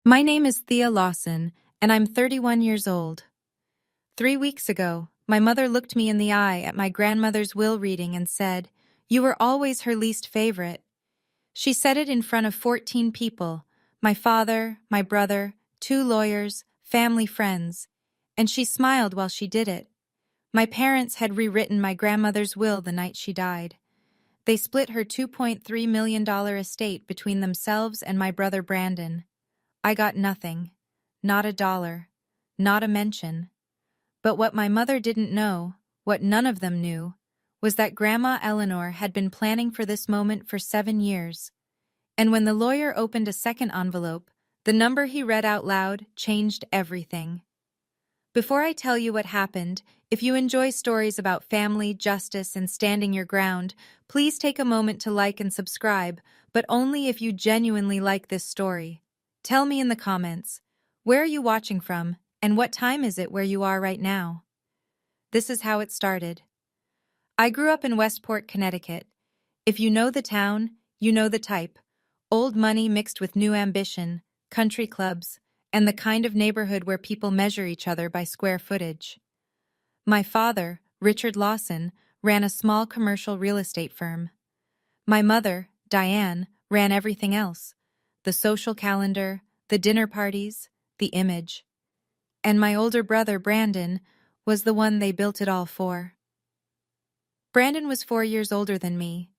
My name is Thea Lawson, and I'm 31 years old. 3 weeks ago, my mother looked me in the eye at my grandmother's will reading and said, "You were always her least favorite." She said it in front of 14 people, my father, my brother, 2 lawyers, family friends, and she smiled while she did it. My parents had rewritten my grandmother's will the night she died. They split her $2.3 million estate between themselves and my brother Brandon. I got nothing. Not a dollar. Not a mention. But what my mother didn't know, what none of them knew, was that Grandma Eleanor had been planning for this moment for 7 years. And when the lawyer opened a second envelope, the number he read out loud changed everything. Before I tell you what happened, if you enjoy stories about family, justice, and standing your ground, please take a moment to like and subscribe, but only if you genuinely like this story. Tell me in the comments, where are you watching from, and what time is it where you are right now? This is how it started. I grew up in Westport, Connecticut. If you know the town, you know the type. Old money mixed with new ambition, country clubs, and the kind of neighborhood where people measure each other by square footage. My father, Richard Lawson, ran a small commercial real estate firm. My mother, Diane, ran everything else: the social calendar, the dinner parties, the image. And my older brother, Brandon, was the one they built it all for. Brandon was 4 years older than me.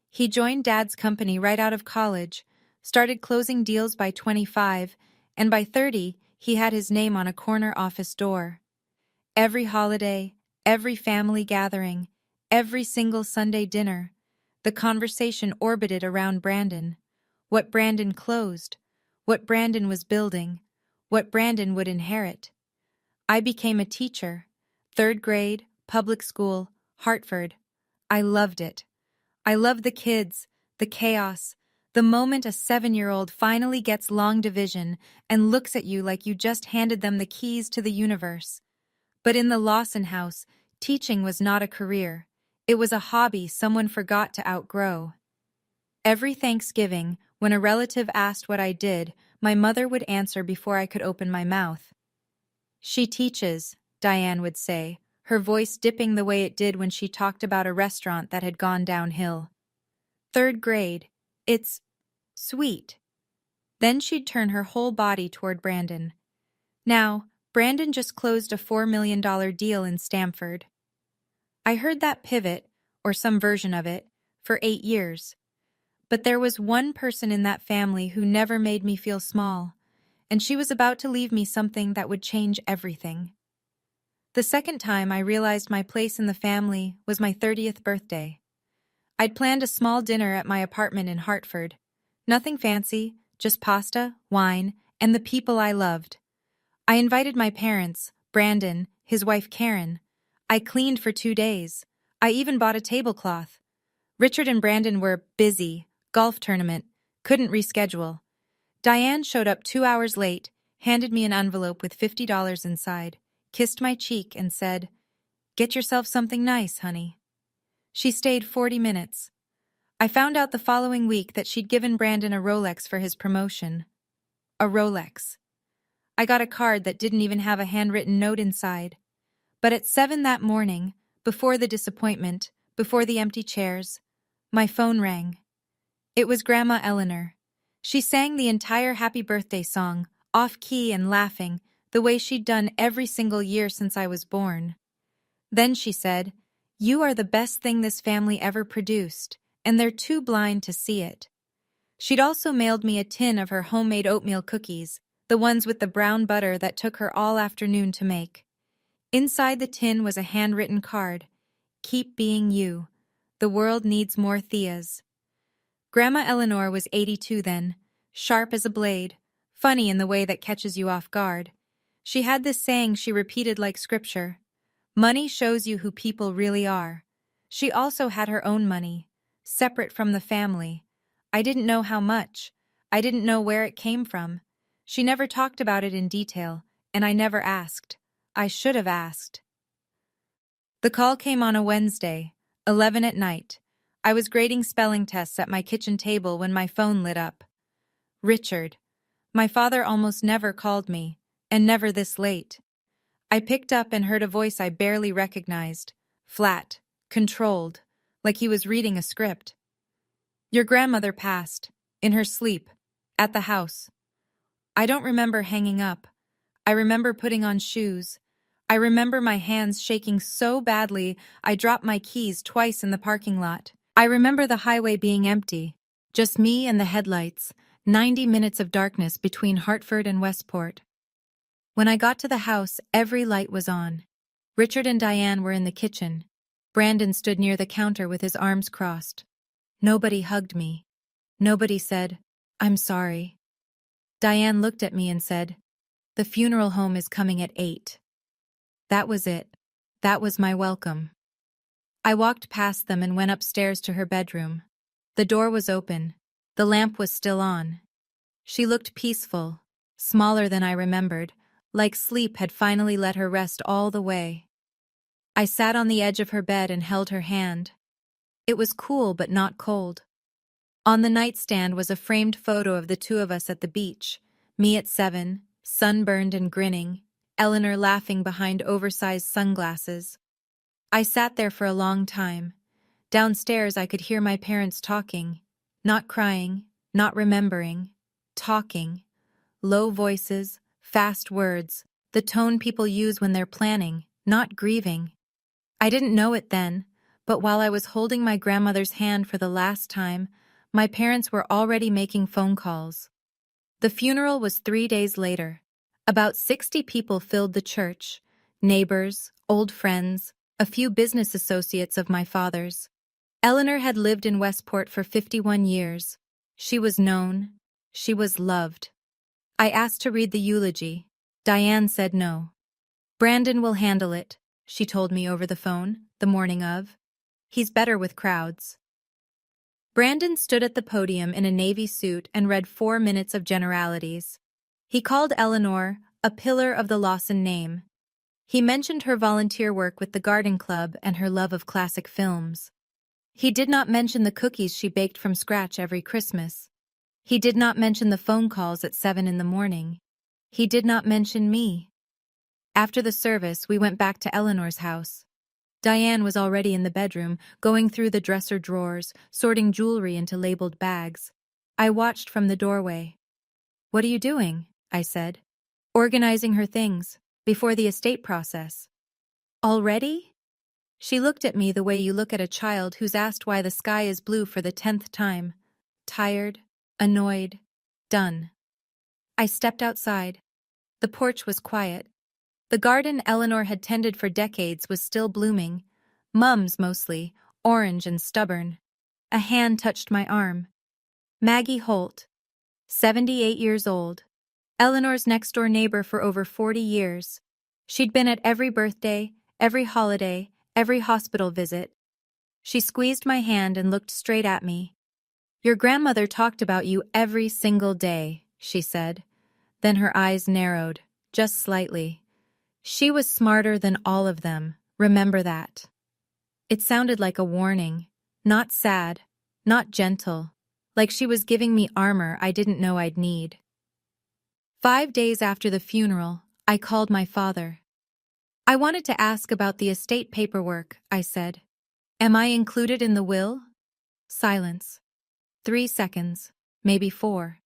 He joined Dad's company right out of college, started closing deals by 25, and by 30, he had his name on a corner office door. Every holiday, every family gathering, every single Sunday dinner, the conversation orbited around Brandon. What Brandon closed, what Brandon was building, what Brandon would inherit. I became a teacher, 3rd grade, public school, Hartford. I loved it. I loved the kids, the chaos, the moment a 7-year-old finally gets long division and looks at you like you just handed them the keys to the universe. But in the Lawson house, teaching was not a career. It was a hobby someone forgot to outgrow. Every Thanksgiving, when a relative asked what I did, my mother would answer before I could open my mouth. "She teaches," Diane would say, her voice dipping the way it did when she talked about a restaurant that had gone downhill. "3rd grade. It's sweet." Then she'd turn her whole body toward Brandon. Now, Brandon just closed a $4 million deal in Stamford. I heard that pivot, or some version of it, for 8 years. But there was one person in that family who never made me feel small, and she was about to leave me something that would change everything. The second time I realized my place in the family was my 30th birthday. I'd planned a small dinner at my apartment in Hartford. Nothing fancy, just pasta, wine, and the people I loved. I invited my parents, Brandon, his wife Karen. I cleaned for 2 days. I even bought a tablecloth. Richard and Brandon were busy, golf tournament, couldn't reschedule. Diane showed up 2 hours late, handed me an envelope with $50 inside, kissed my cheek and said, "Get yourself something nice, honey." She stayed 40 minutes. I found out the following week that she'd given Brandon a Rolex for his promotion. A Rolex. I got a card that didn't even have a handwritten note inside. But at 7 that morning, before the disappointment, before the empty chairs, my phone rang. It was Grandma Eleanor. She sang the entire happy birthday song, off-key and laughing, the way she'd done every single year since I was born. Then she said, "You are the best thing this family ever produced, and they're too blind to see it." She'd also mailed me a tin of her homemade oatmeal cookies, the ones with the brown butter that took her all afternoon to make. Inside the tin was a handwritten card. "Keep being you. The world needs more Theas." Grandma Eleanor was 82 then, sharp as a blade, funny in the way that catches you off guard. She had this saying she repeated like scripture: "Money shows you who people really are." She also had her own money, separate from the family. I didn't know how much. I didn't know where it came from. She never talked about it in detail, and I never asked. I should have asked. The call came on a Wednesday, 11 at night. I was grading spelling tests at my kitchen table when my phone lit up. "Richard." My father almost never called me, and never this late. I picked up and heard a voice I barely recognized. Flat, controlled, like he was reading a script. Your grandmother passed, in her sleep, at the house. I don't remember hanging up. I remember putting on shoes. I remember my hands shaking so badly I dropped my keys twice in the parking lot. I remember the highway being empty, just me and the headlights, 90 minutes of darkness between Hartford and Westport. When I got to the house, every light was on. Richard and Diane were in the kitchen. Brandon stood near the counter with his arms crossed. Nobody hugged me. Nobody said, "I'm sorry." Diane looked at me and said, "The funeral home is coming at 8. That was it. That was my welcome. I walked past them and went upstairs to her bedroom. The door was open. The lamp was still on. She looked peaceful, smaller than I remembered, like sleep had finally let her rest all the way. I sat on the edge of her bed and held her hand. It was cool but not cold. On the nightstand was a framed photo of the two of us at the beach, me at 7, sunburned and grinning, Eleanor laughing behind oversized sunglasses. I sat there for a long time. Downstairs I could hear my parents talking, not crying, not remembering, talking. Low voices, fast words, the tone people use when they're planning, not grieving. I didn't know it then, but while I was holding my grandmother's hand for the last time, my parents were already making phone calls. The funeral was 3 days later. About 60 people filled the church, neighbors, old friends, a few business associates of my father's. Eleanor had lived in Westport for 51 years. She was known. She was loved. I asked to read the eulogy. Diane said no. Brandon will handle it, she told me over the phone, the morning of. He's better with crowds. Brandon stood at the podium in a navy suit and read 4 minutes of generalities. He called Eleanor a pillar of the Lawson name. He mentioned her volunteer work with the garden club and her love of classic films. He did not mention the cookies she baked from scratch every Christmas. He did not mention the phone calls at 7 in the morning. He did not mention me. After the service, we went back to Eleanor's house. Diane was already in the bedroom, going through the dresser drawers, sorting jewelry into labeled bags. I watched from the doorway. "What are you doing?" I said. "Organizing her things, before the estate process." "Already?" She looked at me the way you look at a child who's asked why the sky is blue for the 10th time. Tired, annoyed, done. I stepped outside. The porch was quiet. The garden Eleanor had tended for decades was still blooming. Mums mostly, orange and stubborn. A hand touched my arm. Maggie Holt, 78 years old. Eleanor's next-door neighbor for over 40 years. She'd been at every birthday, every holiday, every hospital visit. She squeezed my hand and looked straight at me. "Your grandmother talked about you every single day," she said. Then her eyes narrowed, just slightly. "She was smarter than all of them, remember that." It sounded like a warning, not sad, not gentle, like she was giving me armor I didn't know I'd need. 5 days after the funeral, I called my father. "I wanted to ask about the estate paperwork," I said. "Am I included in the will?" Silence. 3 seconds, maybe 4.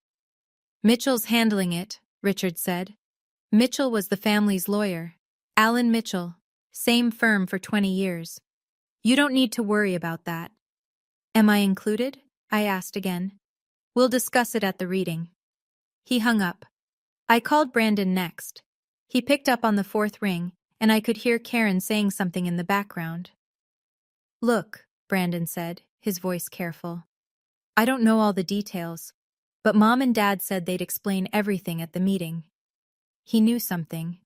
"Mitchell's handling it," Richard said. Mitchell was the family's lawyer. Alan Mitchell, same firm for 20 years. "You don't need to worry about that." "Am I included?" I asked again. "We'll discuss it at the reading." He hung up. I called Brandon next. He picked up on the 4th ring, and I could hear Karen saying something in the background. "Look," Brandon said, his voice careful. "I don't know all the details, but Mom and Dad said they'd explain everything at the meeting." He knew something.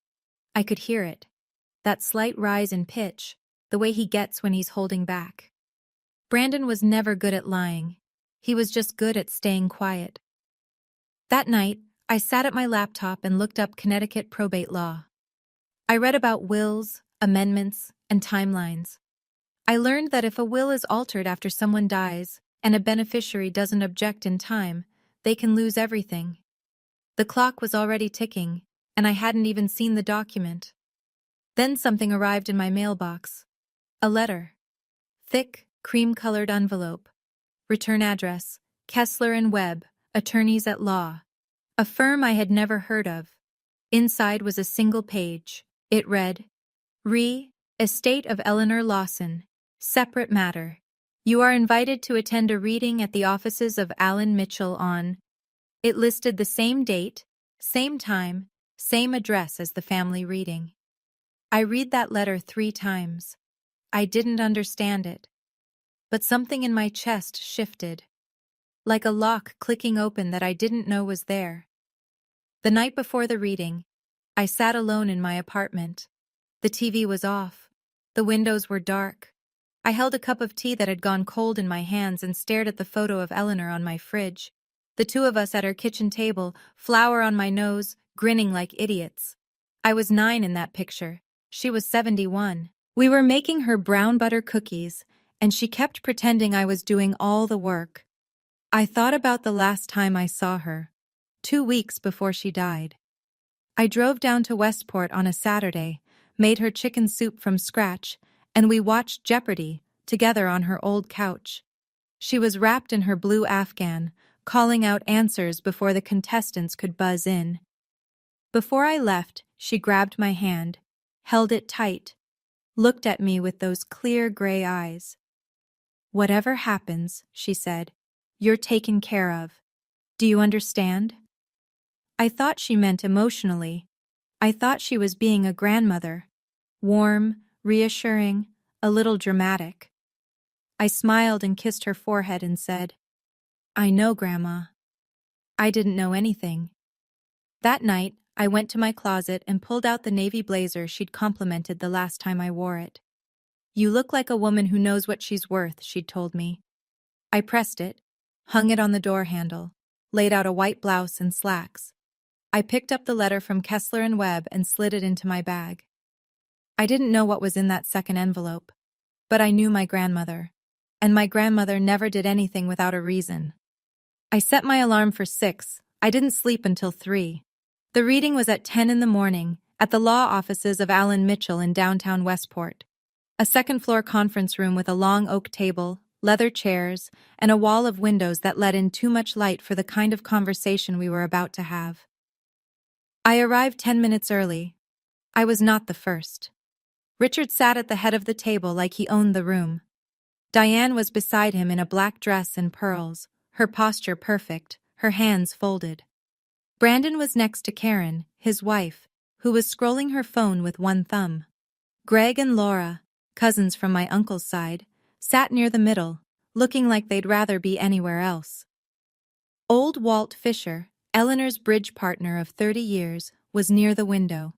I could hear it. That slight rise in pitch, the way he gets when he's holding back. Brandon was never good at lying. He was just good at staying quiet. That night, I sat at my laptop and looked up Connecticut probate law. I read about wills, amendments, and timelines. I learned that if a will is altered after someone dies and a beneficiary doesn't object in time, they can lose everything. The clock was already ticking, and I hadn't even seen the document. Then something arrived in my mailbox. A letter. Thick, cream-colored envelope. Return address, Kessler and Webb, attorneys at law. A firm I had never heard of. Inside was a single page. It read, Estate of Eleanor Lawson. Separate matter. You are invited to attend a reading at the offices of Alan Mitchell on. It listed the same date, same time, same address as the family reading. I read that letter 3 times. I didn't understand it. But something in my chest shifted. Like a lock clicking open that I didn't know was there. The night before the reading, I sat alone in my apartment. The TV was off. The windows were dark. I held a cup of tea that had gone cold in my hands and stared at the photo of Eleanor on my fridge. The two of us at her kitchen table, flour on my nose, grinning like idiots. I was 9 in that picture. She was 71. We were making her brown butter cookies, and she kept pretending I was doing all the work. I thought about the last time I saw her, 2 weeks before she died. I drove down to Westport on a Saturday, made her chicken soup from scratch, and we watched Jeopardy together on her old couch. She was wrapped in her blue afghan, calling out answers before the contestants could buzz in. Before I left, she grabbed my hand, held it tight, looked at me with those clear gray eyes. Whatever happens, she said, you're taken care of. Do you understand? I thought she meant emotionally. I thought she was being a grandmother. Warm, reassuring, a little dramatic. I smiled and kissed her forehead and said, I know, Grandma. I didn't know anything. That night, I went to my closet and pulled out the navy blazer she'd complimented the last time I wore it. You look like a woman who knows what she's worth, she'd told me. I pressed it, hung it on the door handle, laid out a white blouse and slacks. I picked up the letter from Kessler and Webb and slid it into my bag. I didn't know what was in that second envelope, but I knew my grandmother, and my grandmother never did anything without a reason. I set my alarm for 6. I didn't sleep until 3. The reading was at 10 in the morning, at the law offices of Alan Mitchell in downtown Westport. A second-floor conference room with a long oak table, leather chairs, and a wall of windows that let in too much light for the kind of conversation we were about to have. I arrived 10 minutes early. I was not the first. Richard sat at the head of the table like he owned the room. Diane was beside him in a black dress and pearls, her posture perfect, her hands folded. Brandon was next to Karen, his wife, who was scrolling her phone with one thumb. Greg and Laura, cousins from my uncle's side, sat near the middle, looking like they'd rather be anywhere else. Old Walt Fisher, Eleanor's bridge partner of 30 years, was near the window.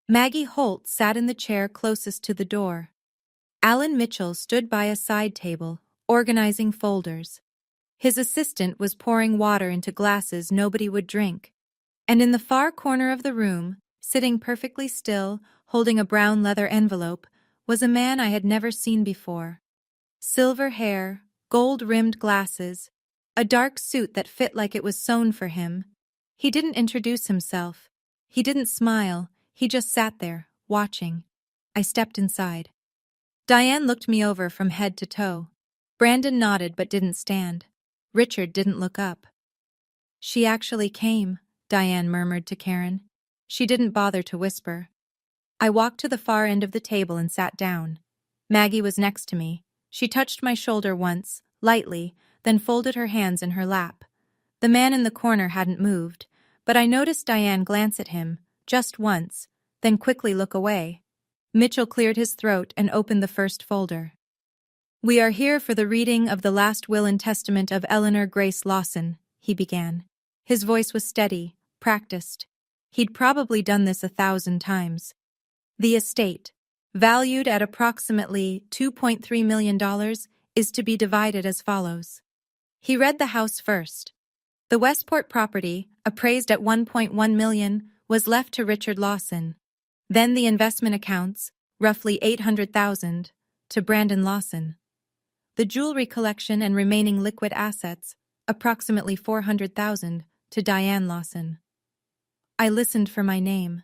Maggie Holt sat in the chair closest to the door. Alan Mitchell stood by a side table, organizing folders. His assistant was pouring water into glasses nobody would drink. And in the far corner of the room, sitting perfectly still, holding a brown leather envelope, was a man I had never seen before. Silver hair, gold-rimmed glasses, a dark suit that fit like it was sewn for him. He didn't introduce himself. He didn't smile. He just sat there, watching. I stepped inside. Diane looked me over from head to toe. Brandon nodded but didn't stand. Richard didn't look up. She actually came, Diane murmured to Karen. She didn't bother to whisper. I walked to the far end of the table and sat down. Maggie was next to me. She touched my shoulder once, lightly, then folded her hands in her lap. The man in the corner hadn't moved, but I noticed Diane glance at him, just once, then quickly look away. Mitchell cleared his throat and opened the first folder. We are here for the reading of the last will and testament of Eleanor Grace Lawson, he began. His voice was steady, practiced. He'd probably done this 1,000 times. The estate, valued at approximately $2.3 million, is to be divided as follows. He read the house first. The Westport property, appraised at $1.1 million, was left to Richard Lawson. Then the investment accounts, roughly $800,000, to Brandon Lawson. The jewelry collection and remaining liquid assets, approximately $400,000, to Diane Lawson. I listened for my name.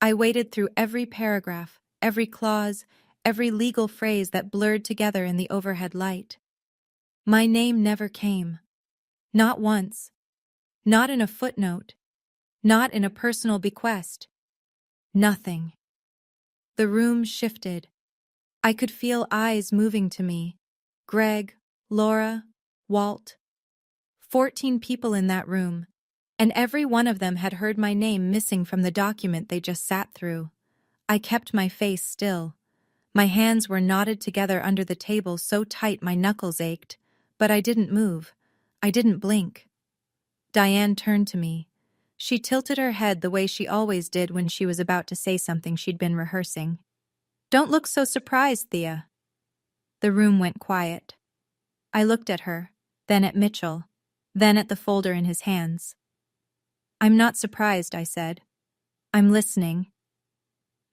I waited through every paragraph, every clause, every legal phrase that blurred together in the overhead light. My name never came. Not once. Not in a footnote. Not in a personal bequest. Nothing. The room shifted. I could feel eyes moving to me. Greg, Laura, Walt. 14 people in that room, and every one of them had heard my name missing from the document they just sat through. I kept my face still. My hands were knotted together under the table so tight my knuckles ached, but I didn't move. I didn't blink. Diane turned to me. She tilted her head the way she always did when she was about to say something she'd been rehearsing. "Don't look so surprised, Thea." The room went quiet. I looked at her, then at Mitchell, then at the folder in his hands. "I'm not surprised," I said. "I'm listening."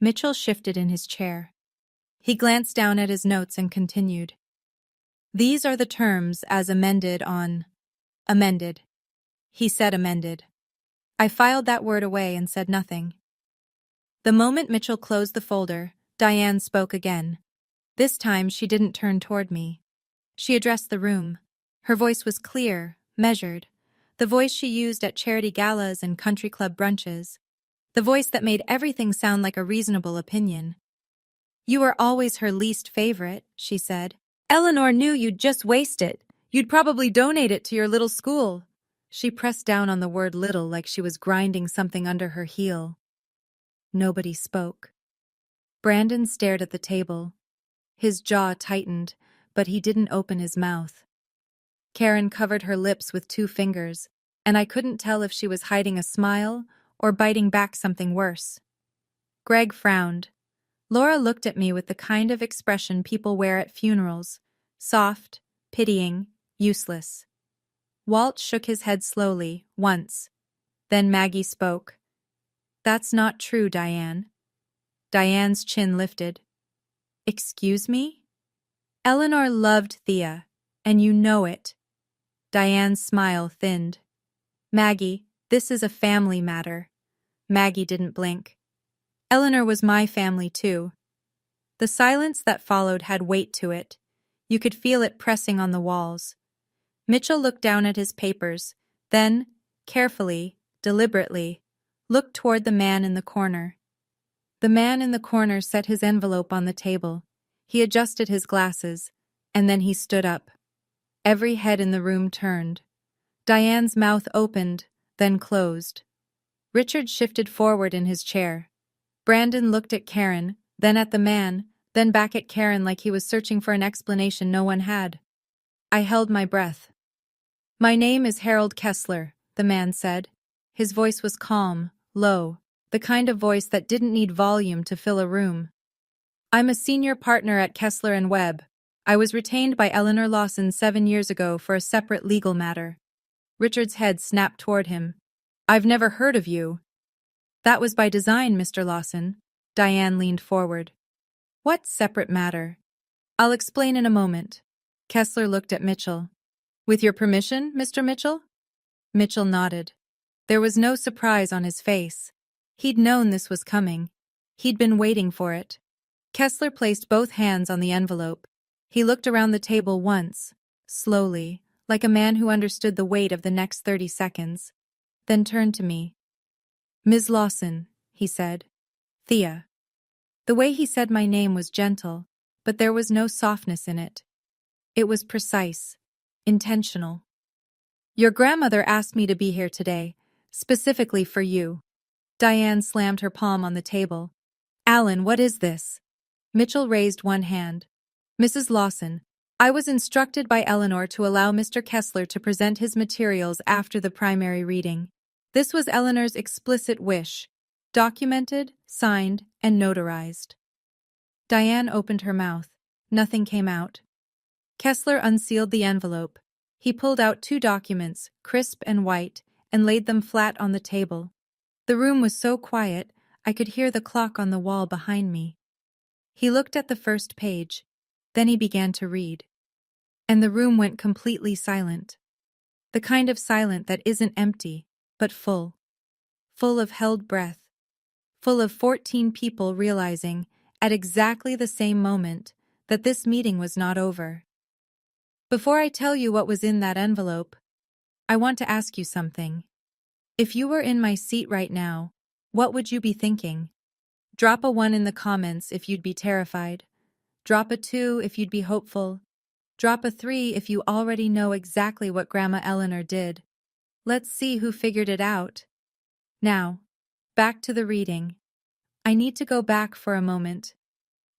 Mitchell shifted in his chair. He glanced down at his notes and continued. "These are the terms as amended on..." Amended. He said amended. I filed that word away and said nothing. The moment Mitchell closed the folder, Diane spoke again. This time she didn't turn toward me. She addressed the room. Her voice was clear, measured, the voice she used at charity galas and country club brunches, the voice that made everything sound like a reasonable opinion. "You were always her least favorite," she said. "Eleanor knew you'd just waste it. You'd probably donate it to your little school." She pressed down on the word little like she was grinding something under her heel. Nobody spoke. Brandon stared at the table. His jaw tightened, but he didn't open his mouth. Karen covered her lips with 2 fingers, and I couldn't tell if she was hiding a smile or biting back something worse. Greg frowned. Laura looked at me with the kind of expression people wear at funerals, soft, pitying, useless. Walt shook his head slowly, once. Then Maggie spoke. "That's not true, Diane." Diane's chin lifted. "Excuse me?" "Eleanor loved Thea, and you know it." Diane's smile thinned. "Maggie, this is a family matter." Maggie didn't blink. "Eleanor was my family, too." The silence that followed had weight to it. You could feel it pressing on the walls. Mitchell looked down at his papers, then, carefully, deliberately, looked toward the man in the corner. The man in the corner set his envelope on the table. He adjusted his glasses, and then he stood up. Every head in the room turned. Diane's mouth opened, then closed. Richard shifted forward in his chair. Brandon looked at Karen, then at the man, then back at Karen like he was searching for an explanation no one had. I held my breath. "My name is Harold Kessler," the man said. His voice was calm, low, the kind of voice that didn't need volume to fill a room. "I'm a senior partner at Kessler and Webb. I was retained by Eleanor Lawson 7 years ago for a separate legal matter." Richard's head snapped toward him. "I've never heard of you." "That was by design, Mr. Lawson." Diane leaned forward. "What separate matter?" "I'll explain in a moment." Kessler looked at Mitchell. "With your permission, Mr. Mitchell?" Mitchell nodded. There was no surprise on his face. He'd known this was coming. He'd been waiting for it. Kessler placed both hands on the envelope. He looked around the table once, slowly, like a man who understood the weight of the next 30 seconds, then turned to me. "Ms. Lawson," he said. "Thea." The way he said my name was gentle, but there was no softness in it. It was precise, intentional. "Your grandmother asked me to be here today, specifically for you." Diane slammed her palm on the table. "Alan, what is this?" Mitchell raised one hand. "Mrs. Lawson, I was instructed by Eleanor to allow Mr. Kessler to present his materials after the primary reading. This was Eleanor's explicit wish, documented, signed, and notarized." Diane opened her mouth. Nothing came out. Kessler unsealed the envelope. He pulled out 2 documents, crisp and white, and laid them flat on the table. The room was so quiet, I could hear the clock on the wall behind me. He looked at the first page. Then he began to read. And the room went completely silent. The kind of silent that isn't empty, but full. full of held breath, full of 14 people realizing, at exactly the same moment, that this meeting was not over. Before I tell you what was in that envelope, I want to ask you something. If you were in my seat right now, what would you be thinking? Drop a 1 in the comments if you'd be terrified. Drop a 2 if you'd be hopeful. Drop a 3 if you already know exactly what Grandma Eleanor did. Let's see who figured it out. Now, back to the reading. I need to go back for a moment,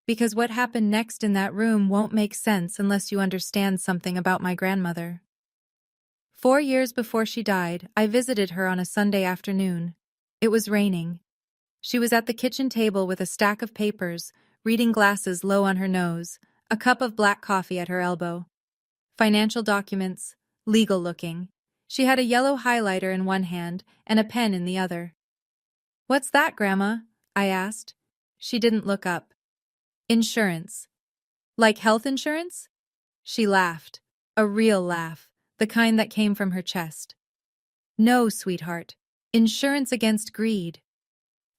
because what happened next in that room won't make sense unless you understand something about my grandmother. 4 years before she died, I visited her on a Sunday afternoon. It was raining. She was at the kitchen table with a stack of papers, reading glasses low on her nose, a cup of black coffee at her elbow. Financial documents, legal looking. She had a yellow highlighter in one hand and a pen in the other. "What's that, Grandma?" I asked. She didn't look up. "Insurance." "Like health insurance?" She laughed. A real laugh, the kind that came from her chest. "No, sweetheart. Insurance against greed."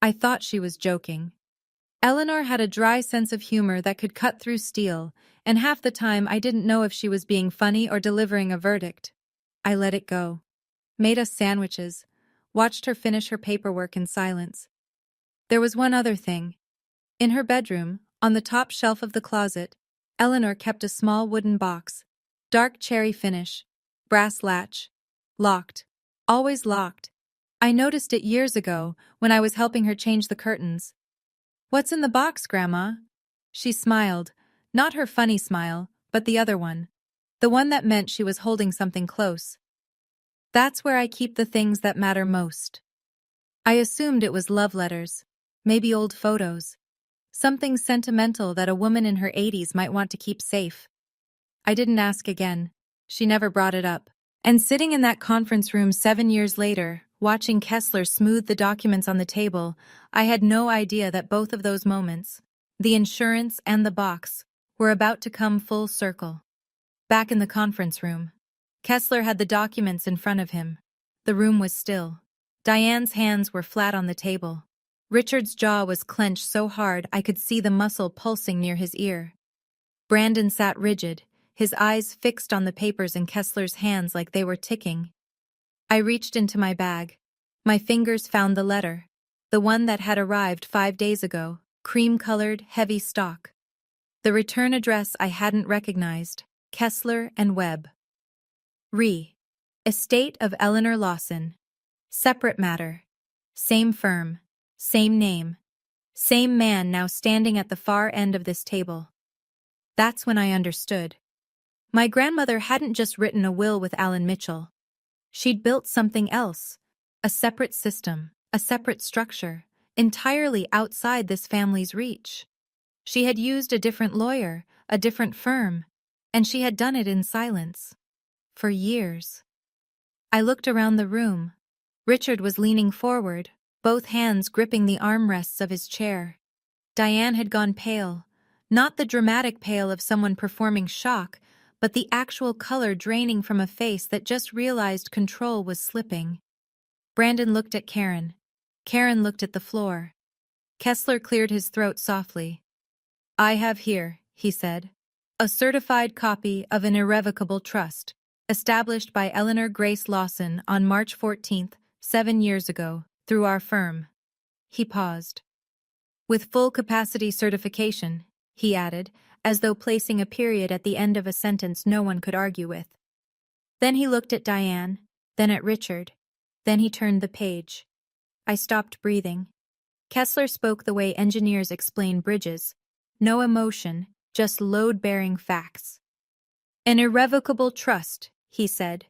I thought she was joking. Eleanor had a dry sense of humor that could cut through steel, and half the time I didn't know if she was being funny or delivering a verdict. I let it go. Made us sandwiches. Watched her finish her paperwork in silence. There was one other thing. In her bedroom, on the top shelf of the closet, Eleanor kept a small wooden box. Dark cherry finish. Brass latch. Locked. Always locked. I noticed it years ago when I was helping her change the curtains. "What's in the box, Grandma?" She smiled, not her funny smile, but the other one. The one that meant she was holding something close. "That's where I keep the things that matter most." I assumed it was love letters, maybe old photos. Something sentimental that a woman in her 80s might want to keep safe. I didn't ask again. She never brought it up. And sitting in that conference room 7 years later, watching Kessler smooth the documents on the table, I had no idea that both of those moments, the insurance and the box, were about to come full circle. Back in the conference room, Kessler had the documents in front of him. The room was still. Diane's hands were flat on the table. Richard's jaw was clenched so hard I could see the muscle pulsing near his ear. Brandon sat rigid, his eyes fixed on the papers in Kessler's hands like they were ticking. I reached into my bag. My fingers found the letter, the one that had arrived 5 days ago, cream-colored, heavy stock. The return address I hadn't recognized, Kessler and Webb. Estate of Eleanor Lawson. Separate matter. Same firm. Same name. Same man now standing at the far end of this table. That's when I understood. My grandmother hadn't just written a will with Alan Mitchell. She'd built something else. A separate system, a separate structure, entirely outside this family's reach. She had used a different lawyer, a different firm, and she had done it in silence. For years. I looked around the room. Richard was leaning forward, both hands gripping the armrests of his chair. Diane had gone pale, not the dramatic pale of someone performing shock, but the actual color draining from a face that just realized control was slipping. Brandon looked at Karen. Karen looked at the floor. Kessler cleared his throat softly. "I have here," he said, "a certified copy of an irrevocable trust, established by Eleanor Grace Lawson on March 14th, 7 years ago, through our firm." He paused. "With full capacity certification," he added, as though placing a period at the end of a sentence no one could argue with. Then he looked at Diane, then at Richard. Then he turned the page. I stopped breathing. Kessler spoke the way engineers explain bridges. No emotion, just load-bearing facts. "An irrevocable trust," he said,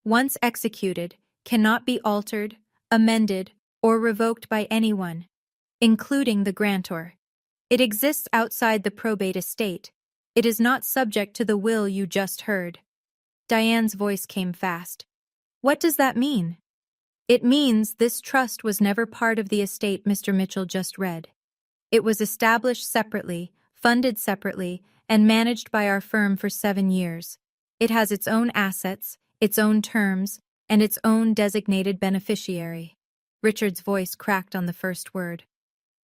"once executed, cannot be altered, amended, or revoked by anyone, including the grantor. It exists outside the probate estate. It is not subject to the will you just heard." Diane's voice came fast. "What does that mean?" "It means this trust was never part of the estate Mr. Mitchell just read. It was established separately, funded separately, and managed by our firm for 7 years. It has its own assets, its own terms, and its own designated beneficiary." Richard's voice cracked on the first word.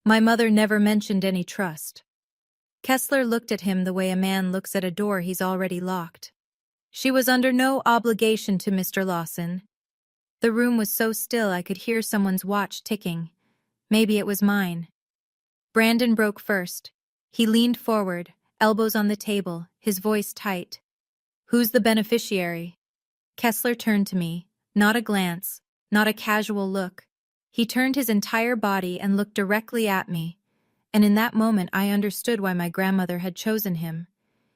My mother never mentioned any trust. Kessler looked at him the way a man looks at a door he's already locked. She was under no obligation to Mr. Lawson. The room was so still I could hear someone's watch ticking. Maybe it was mine. Brandon broke first. He leaned forward, elbows on the table, his voice tight. Who's the beneficiary? Kessler turned to me. Not a glance, not a casual look. He turned his entire body and looked directly at me. And in that moment I understood why my grandmother had chosen him.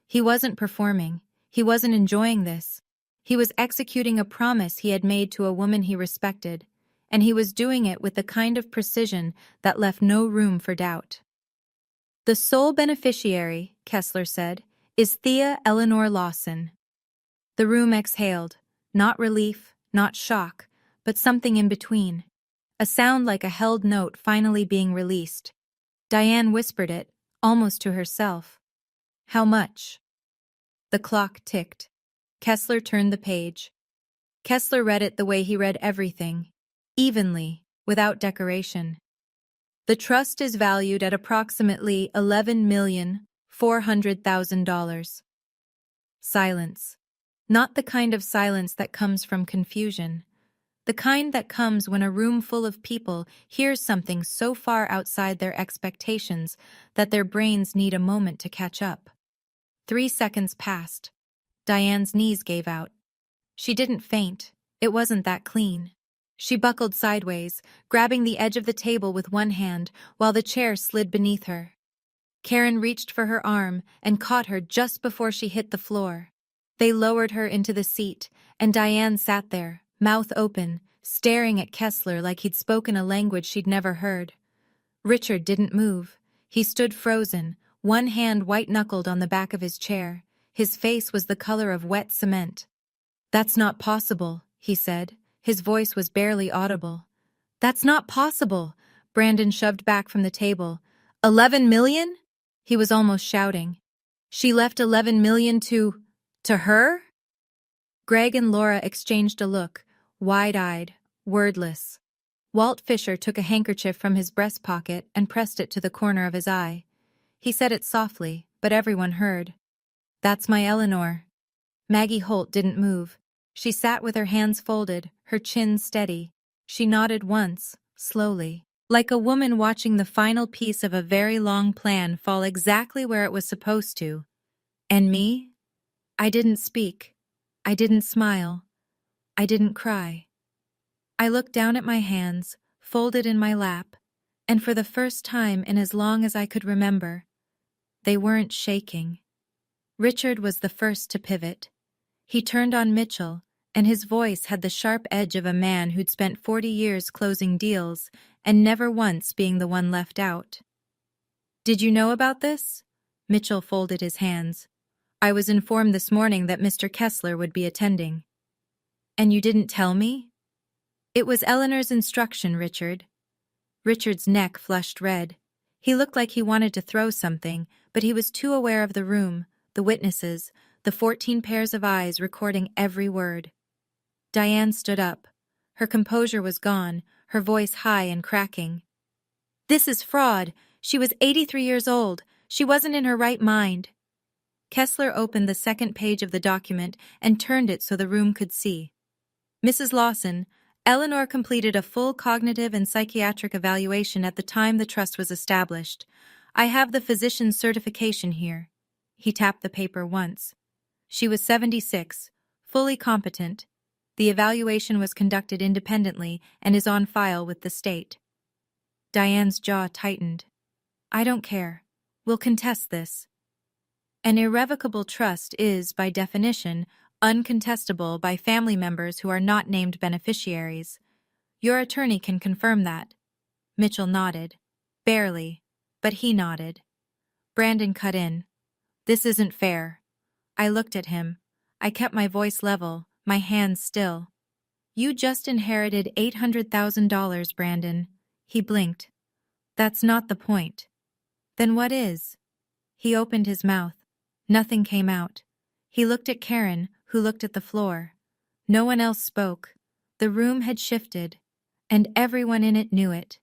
He wasn't performing. He wasn't enjoying this. He was executing a promise he had made to a woman he respected, and he was doing it with the kind of precision that left no room for doubt. The sole beneficiary, Kessler said, is Thea Eleanor Lawson. The room exhaled, not relief, not shock, but something in between. A sound like a held note finally being released. Diane whispered it, almost to herself. How much? The clock ticked. Kessler turned the page. Kessler read it the way he read everything, evenly, without decoration. The trust is valued at approximately $11,400,000. Silence. Not the kind of silence that comes from confusion. The kind that comes when a room full of people hears something so far outside their expectations that their brains need a moment to catch up. 3 seconds passed. Diane's knees gave out. She didn't faint. It wasn't that clean. She buckled sideways, grabbing the edge of the table with one hand while the chair slid beneath her. Karen reached for her arm and caught her just before she hit the floor. They lowered her into the seat, and Diane sat there, mouth open, staring at Kessler like he'd spoken a language she'd never heard. Richard didn't move. He stood frozen, one hand white-knuckled on the back of his chair. His face was the color of wet cement. That's not possible, he said. His voice was barely audible. That's not possible, Brandon shoved back from the table. 11 million? He was almost shouting. She left 11 million to her? Greg and Laura exchanged a look, wide-eyed, wordless. Walt Fisher took a handkerchief from his breast pocket and pressed it to the corner of his eye. He said it softly, but everyone heard. That's my Eleanor. Maggie Holt didn't move. She sat with her hands folded, her chin steady. She nodded once, slowly, like a woman watching the final piece of a very long plan fall exactly where it was supposed to. And me? I didn't speak. I didn't smile. I didn't cry. I looked down at my hands, folded in my lap, and for the first time in as long as I could remember, they weren't shaking. Richard was the first to pivot. He turned on Mitchell, and his voice had the sharp edge of a man who'd spent 40 years closing deals and never once being the one left out. Did you know about this? Mitchell folded his hands. I was informed this morning that Mr. Kessler would be attending. And you didn't tell me? It was Eleanor's instruction, Richard. Richard's neck flushed red. He looked like he wanted to throw something, but he was too aware of the room, the witnesses, the 14 pairs of eyes recording every word. Diane stood up. Her composure was gone, her voice high and cracking. This is fraud. She was 83 years old. She wasn't in her right mind. Kessler opened the second page of the document and turned it so the room could see. Mrs. Lawson, Eleanor completed a full cognitive and psychiatric evaluation at the time the trust was established. I have the physician's certification here. He tapped the paper once. She was 76, fully competent. The evaluation was conducted independently and is on file with the state. Diane's jaw tightened. I don't care. We'll contest this. An irrevocable trust is, by definition, uncontestable by family members who are not named beneficiaries. Your attorney can confirm that. Mitchell nodded. Barely, but he nodded. Brandon cut in. This isn't fair. I looked at him. I kept my voice level, my hands still. You just inherited $800,000, Brandon. He blinked. That's not the point. Then what is? He opened his mouth. Nothing came out. He looked at Karen, who looked at the floor. No one else spoke. The room had shifted. And everyone in it knew it.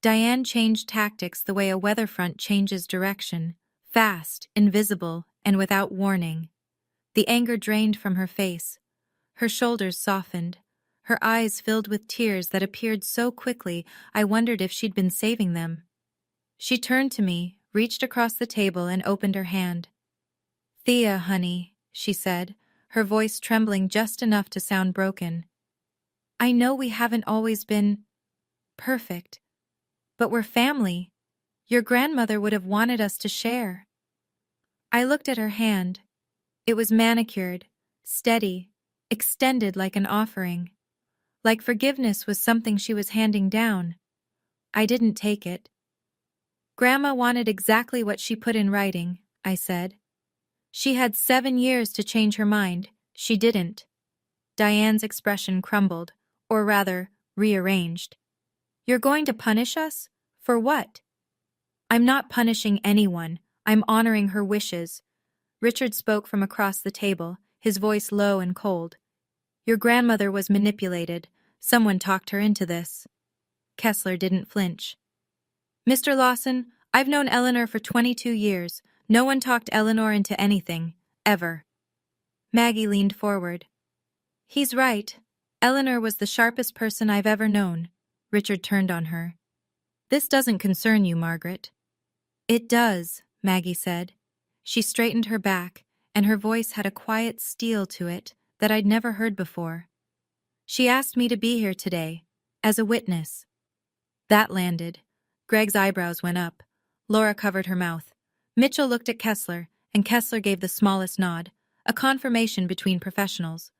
Diane changed tactics the way a weather front changes direction, fast, invisible, and without warning. The anger drained from her face. Her shoulders softened. Her eyes filled with tears that appeared so quickly I wondered if she'd been saving them. She turned to me, reached across the table, and opened her hand. "Thea, honey," she said, her voice trembling just enough to sound broken. "I know we haven't always been perfect, but we're family. Your grandmother would have wanted us to share." I looked at her hand. It was manicured, steady, extended like an offering. Like forgiveness was something she was handing down. I didn't take it. "Grandma wanted exactly what she put in writing," I said. "She had 7 years to change her mind. She didn't." Diane's expression crumbled, or rather, rearranged. "You're going to punish us? For what?" "I'm not punishing anyone. I'm honoring her wishes." Richard spoke from across the table, his voice low and cold. "Your grandmother was manipulated. Someone talked her into this." Kessler didn't flinch. "Mr. Lawson, I've known Eleanor for 22 years. No one talked Eleanor into anything, ever." Maggie leaned forward. "He's right. Eleanor was the sharpest person I've ever known." Richard turned on her. "This doesn't concern you, Margaret." "It does," Maggie said. She straightened her back, and her voice had a quiet steel to it that I'd never heard before. "She asked me to be here today, as a witness." That landed. Greg's eyebrows went up. Laura covered her mouth. Mitchell looked at Kessler, and Kessler gave the smallest nod, a confirmation between professionals.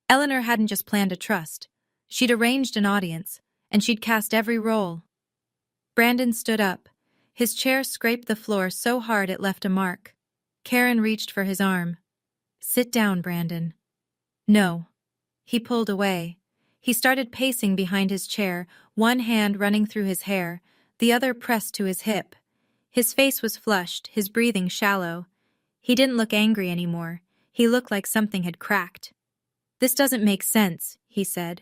Eleanor hadn't just planned a trust. She'd arranged an audience, and she'd cast every role. Brandon stood up. His chair scraped the floor so hard it left a mark. Karen reached for his arm. "Sit down, Brandon." "No." He pulled away. He started pacing behind his chair, one hand running through his hair, the other pressed to his hip. His face was flushed, his breathing shallow. He didn't look angry anymore. He looked like something had cracked. "This doesn't make sense," he said.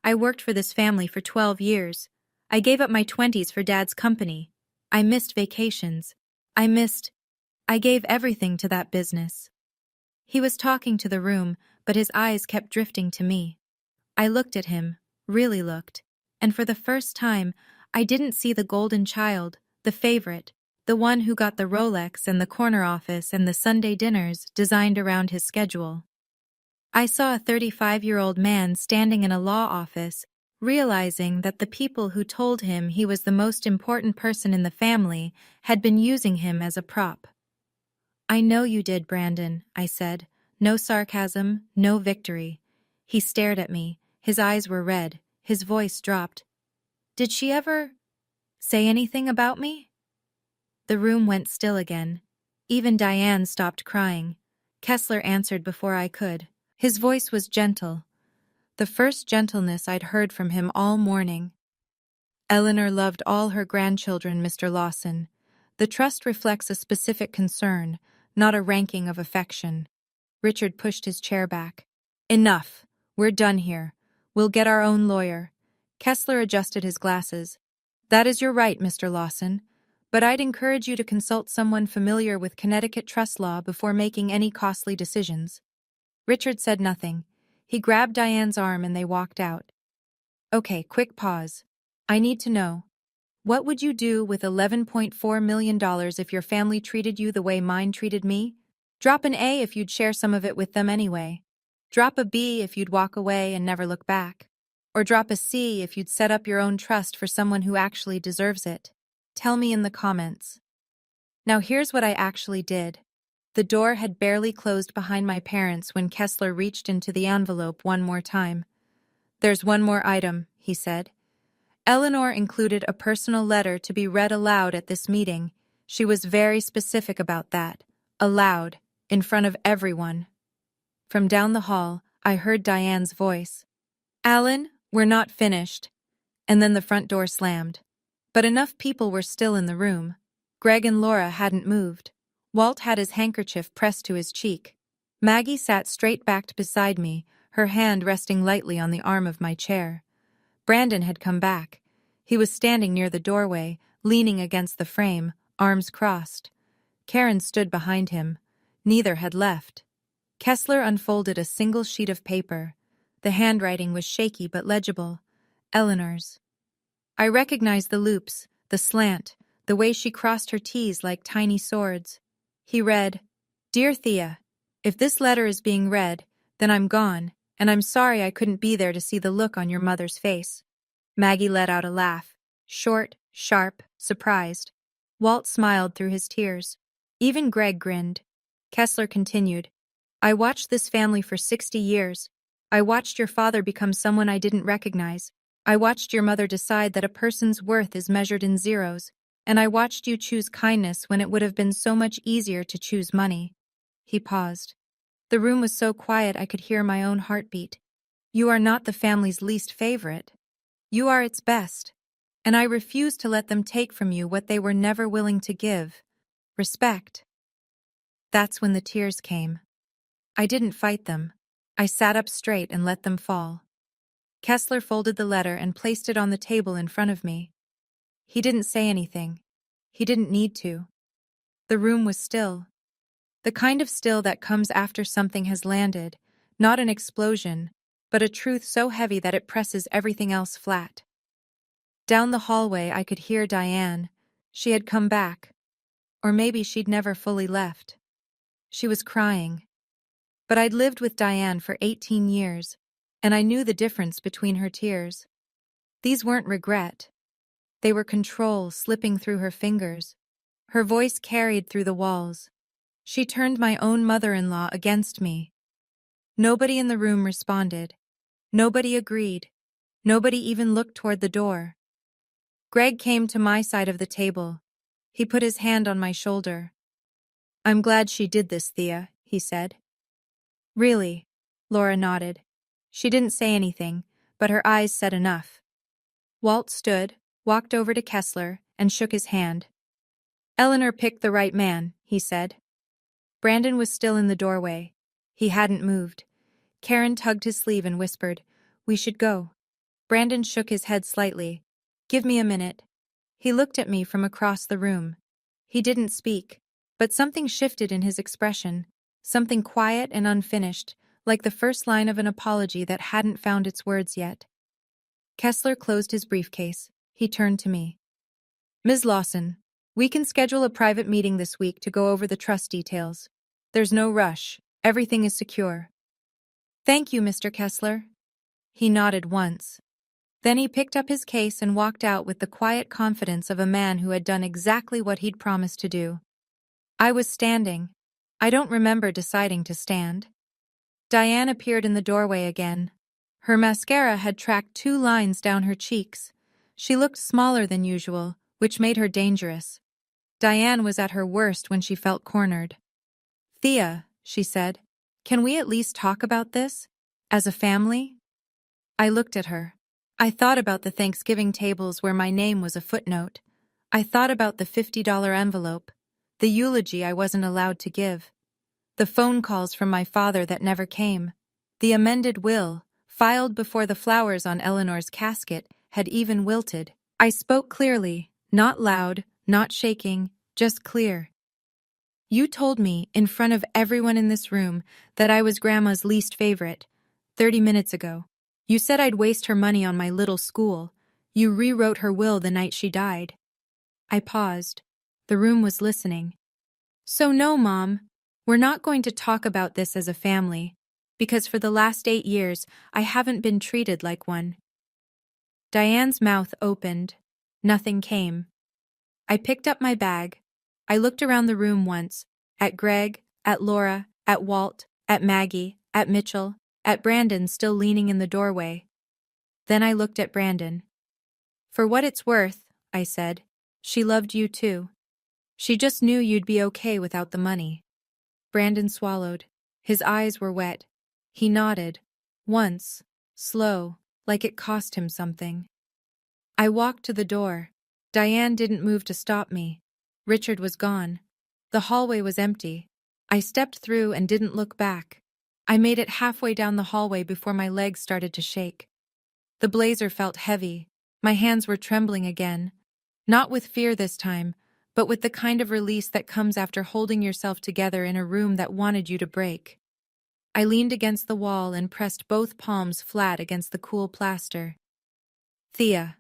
"I worked for this family for 12 years. I gave up my 20s for Dad's company. I missed vacations. I gave everything to that business." He was talking to the room, but his eyes kept drifting to me. I looked at him, really looked, and for the first time, I didn't see the golden child, the favorite, the one who got the Rolex and the corner office and the Sunday dinners designed around his schedule. I saw a 35-year-old man standing in a law office, realizing that the people who told him he was the most important person in the family had been using him as a prop. "I know you did, Brandon," I said. No sarcasm, no victory. He stared at me. His eyes were red. His voice dropped. "Did she ever say anything about me?" The room went still again. Even Diane stopped crying. Kessler answered before I could. His voice was gentle, the first gentleness I'd heard from him all morning. "Eleanor loved all her grandchildren, Mr. Lawson. The trust reflects a specific concern, not a ranking of affection." Richard pushed his chair back. "Enough. We're done here. We'll get our own lawyer." Kessler adjusted his glasses. "That is your right, Mr. Lawson, but I'd encourage you to consult someone familiar with Connecticut trust law before making any costly decisions." Richard said nothing. He grabbed Diane's arm and they walked out. "Okay, quick pause. I need to know. What would you do with $11.4 million if your family treated you the way mine treated me? Drop an A if you'd share some of it with them anyway. Drop a B if you'd walk away and never look back. Or drop a C if you'd set up your own trust for someone who actually deserves it. Tell me in the comments." Now here's what I actually did. The door had barely closed behind my parents when Kessler reached into the envelope one more time. "There's one more item," he said. "Eleanor included a personal letter to be read aloud at this meeting. She was very specific about that. Aloud, in front of everyone." From down the hall, I heard Diane's voice. "Alan, we're not finished." And then the front door slammed. But enough people were still in the room. Greg and Laura hadn't moved. Walt had his handkerchief pressed to his cheek. Maggie sat straight-backed beside me, her hand resting lightly on the arm of my chair. Brandon had come back. He was standing near the doorway, leaning against the frame, arms crossed. Karen stood behind him. Neither had left. Kessler unfolded a single sheet of paper. The handwriting was shaky but legible. Eleanor's. I recognized the loops, the slant, the way she crossed her T's like tiny swords. He read, "Dear Thea, if this letter is being read, then I'm gone, and I'm sorry I couldn't be there to see the look on your mother's face." Maggie let out a laugh, short, sharp, surprised. Walt smiled through his tears. Even Greg grinned. Kessler continued, "I watched this family for 60 years. I watched your father become someone I didn't recognize. I watched your mother decide that a person's worth is measured in zeros, and I watched you choose kindness when it would have been so much easier to choose money." He paused. The room was so quiet I could hear my own heartbeat. "You are not the family's least favorite. You are its best, and I refuse to let them take from you what they were never willing to give. Respect." That's when the tears came. I didn't fight them. I sat up straight and let them fall. Kessler folded the letter and placed it on the table in front of me. He didn't say anything. He didn't need to. The room was still. The kind of still that comes after something has landed, not an explosion, but a truth so heavy that it presses everything else flat. Down the hallway I could hear Diane. She had come back. Or maybe she'd never fully left. She was crying. But I'd lived with Diane for 18 years, and I knew the difference between her tears. These weren't regret. They were control slipping through her fingers. Her voice carried through the walls. She turned my own mother-in-law against me. Nobody in the room responded. Nobody agreed. Nobody even looked toward the door. Greg came to my side of the table. He put his hand on my shoulder. "I'm glad she did this, Thea," he said. "Really?" Laura nodded. She didn't say anything, but her eyes said enough. Walt stood, walked over to Kessler, and shook his hand. "Eleanor picked the right man," he said. Brandon was still in the doorway. He hadn't moved. Karen tugged his sleeve and whispered, "We should go." Brandon shook his head slightly. "Give me a minute." He looked at me from across the room. He didn't speak, but something shifted in his expression, something quiet and unfinished, like the first line of an apology that hadn't found its words yet. Kessler closed his briefcase. He turned to me. "Ms. Lawson, we can schedule a private meeting this week to go over the trust details. There's no rush. Everything is secure." "Thank you, Mr. Kessler." He nodded once. Then he picked up his case and walked out with the quiet confidence of a man who had done exactly what he'd promised to do. I was standing. I don't remember deciding to stand. Diane appeared in the doorway again. Her mascara had tracked 2 lines down her cheeks. She looked smaller than usual, which made her dangerous. Diane was at her worst when she felt cornered. "Thea," she said, "can we at least talk about this? As a family?" I looked at her. I thought about the Thanksgiving tables where my name was a footnote. I thought about the $50 envelope, the eulogy I wasn't allowed to give, the phone calls from my father that never came, the amended will, filed before the flowers on Eleanor's casket had even wilted. I spoke clearly, not loud, not shaking, just clear. "You told me, in front of everyone in this room, that I was Grandma's least favorite, 30 minutes ago. You said I'd waste her money on my little school. You rewrote her will the night she died." I paused. The room was listening. "So no, Mom, we're not going to talk about this as a family, because for the last 8 years, I haven't been treated like one." Diane's mouth opened. Nothing came. I picked up my bag. I looked around the room once, at Greg, at Laura, at Walt, at Maggie, at Mitchell, at Brandon still leaning in the doorway. Then I looked at Brandon. "For what it's worth," I said, "she loved you too. She just knew you'd be okay without the money." Brandon swallowed. His eyes were wet. He nodded. Once, slow, like it cost him something. I walked to the door. Diane didn't move to stop me. Richard was gone. The hallway was empty. I stepped through and didn't look back. I made it halfway down the hallway before my legs started to shake. The blazer felt heavy. My hands were trembling again. Not with fear this time, but with the kind of release that comes after holding yourself together in a room that wanted you to break. I leaned against the wall and pressed both palms flat against the cool plaster. Thea.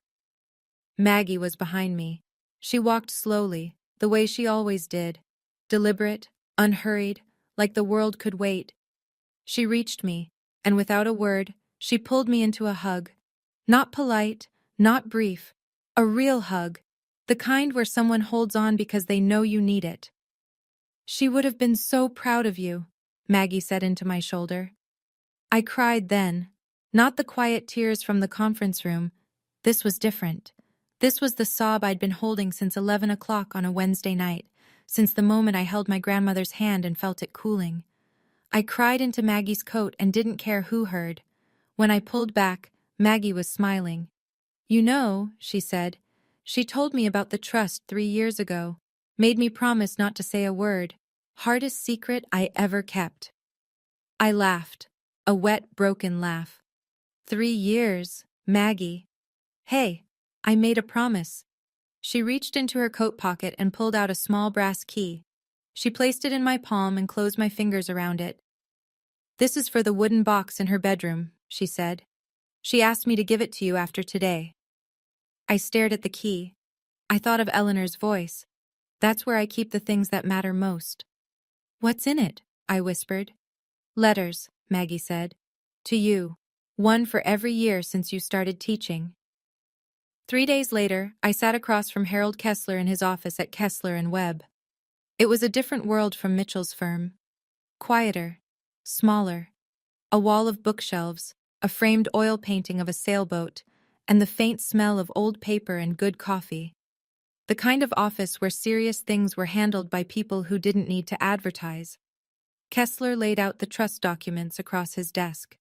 Maggie was behind me. She walked slowly, the way she always did. Deliberate, unhurried, like the world could wait. She reached me, and without a word, she pulled me into a hug. Not polite, not brief. A real hug. The kind where someone holds on because they know you need it. She would have been so proud of you, Maggie said into my shoulder. I cried then. Not the quiet tears from the conference room. This was different. This was the sob I'd been holding since 11 o'clock on a Wednesday night, since the moment I held my grandmother's hand and felt it cooling. I cried into Maggie's coat and didn't care who heard. When I pulled back, Maggie was smiling. You know, she said, she told me about the trust 3 years ago, made me promise not to say a word. Hardest secret I ever kept. I laughed, a wet, broken laugh. 3 years, Maggie. Hey, I made a promise. She reached into her coat pocket and pulled out a small brass key. She placed it in my palm and closed my fingers around it. This is for the wooden box in her bedroom, she said. She asked me to give it to you after today. I stared at the key. I thought of Eleanor's voice. That's where I keep the things that matter most. What's in it? I whispered. Letters, Maggie said. To you. One for every year since you started teaching. 3 days later, I sat across from Harold Kessler in his office at Kessler and Webb. It was a different world from Mitchell's firm. Quieter. Smaller. A wall of bookshelves, a framed oil painting of a sailboat, and the faint smell of old paper and good coffee. The kind of office where serious things were handled by people who didn't need to advertise. Kessler laid out the trust documents across his desk.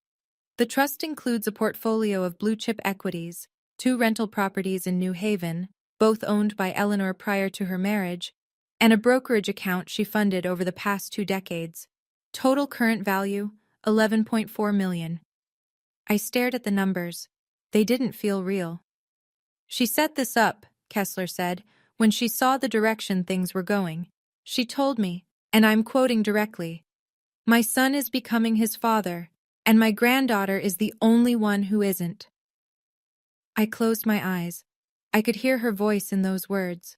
The trust includes a portfolio of blue-chip equities, 2 rental properties in New Haven, both owned by Eleanor prior to her marriage, and a brokerage account she funded over the past 2 decades. Total current value, $11.4 million. I stared at the numbers. They didn't feel real. She set this up, Kessler said, when she saw the direction things were going. She told me, and I'm quoting directly, "My son is becoming his father, and my granddaughter is the only one who isn't." I closed my eyes. I could hear her voice in those words.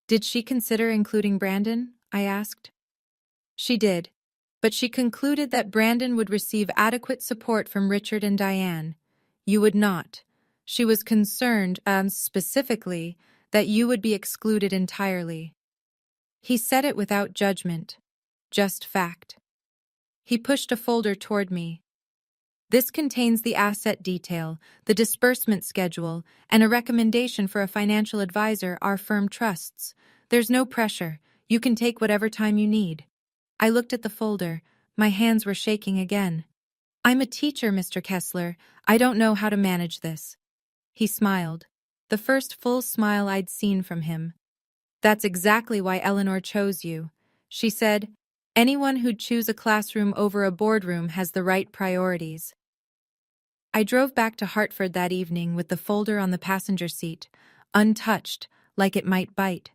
Did she consider including Brandon? I asked. She did, but she concluded that Brandon would receive adequate support from Richard and Diane. You would not. She was concerned, specifically, that you would be excluded entirely. He said it without judgment, just fact. He pushed a folder toward me. This contains the asset detail, the disbursement schedule, and a recommendation for a financial advisor our firm trusts. There's no pressure. You can take whatever time you need. I looked at the folder. My hands were shaking again. I'm a teacher, Mr. Kessler. I don't know how to manage this. He smiled. The first full smile I'd seen from him. That's exactly why Eleanor chose you. She said, anyone who'd choose a classroom over a boardroom has the right priorities. I drove back to Hartford that evening with the folder on the passenger seat, untouched, like it might bite.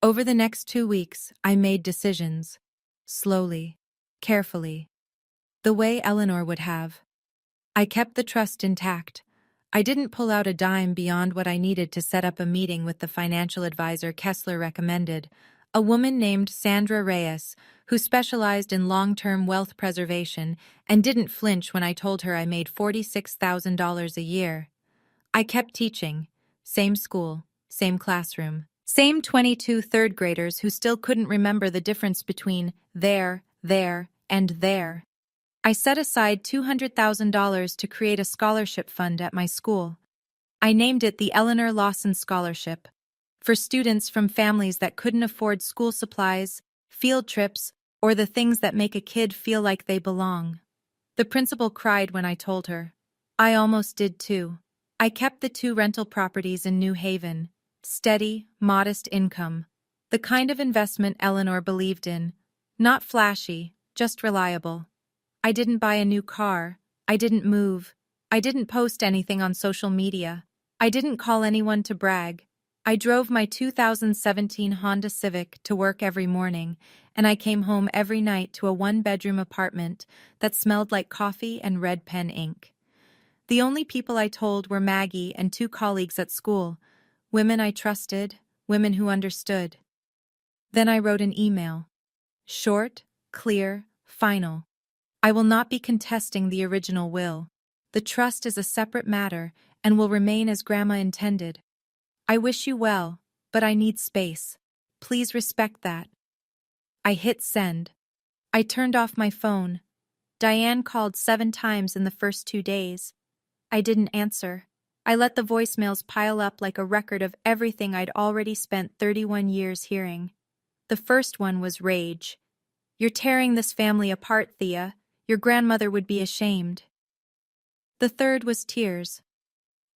Over the next 2 weeks, I made decisions. Slowly, carefully. The way Eleanor would have. I kept the trust intact. I didn't pull out a dime beyond what I needed to set up a meeting with the financial advisor Kessler recommended, a woman named Sandra Reyes, who specialized in long-term wealth preservation and didn't flinch when I told her I made $46,000 a year. I kept teaching. Same school, same classroom. Same 22 third graders who still couldn't remember the difference between there, and there. I set aside $200,000 to create a scholarship fund at my school. I named it the Eleanor Lawson Scholarship, for students from families that couldn't afford school supplies, field trips, or the things that make a kid feel like they belong. The principal cried when I told her. I almost did too. I kept the 2 rental properties in New Haven. Steady, modest income. The kind of investment Eleanor believed in. Not flashy, just reliable. I didn't buy a new car. I didn't move. I didn't post anything on social media. I didn't call anyone to brag. I drove my 2017 Honda Civic to work every morning, and I came home every night to a one-bedroom apartment that smelled like coffee and red pen ink. The only people I told were Maggie and two colleagues at school, women I trusted, women who understood. Then I wrote an email. Short, clear, final. I will not be contesting the original will. The trust is a separate matter and will remain as Grandma intended. I wish you well, but I need space. Please respect that. I hit send. I turned off my phone. Diane called 7 times in the first 2 days. I didn't answer. I let the voicemails pile up like a record of everything I'd already spent 31 years hearing. The first one was rage. You're tearing this family apart, Thea. Your grandmother would be ashamed. The third was tears.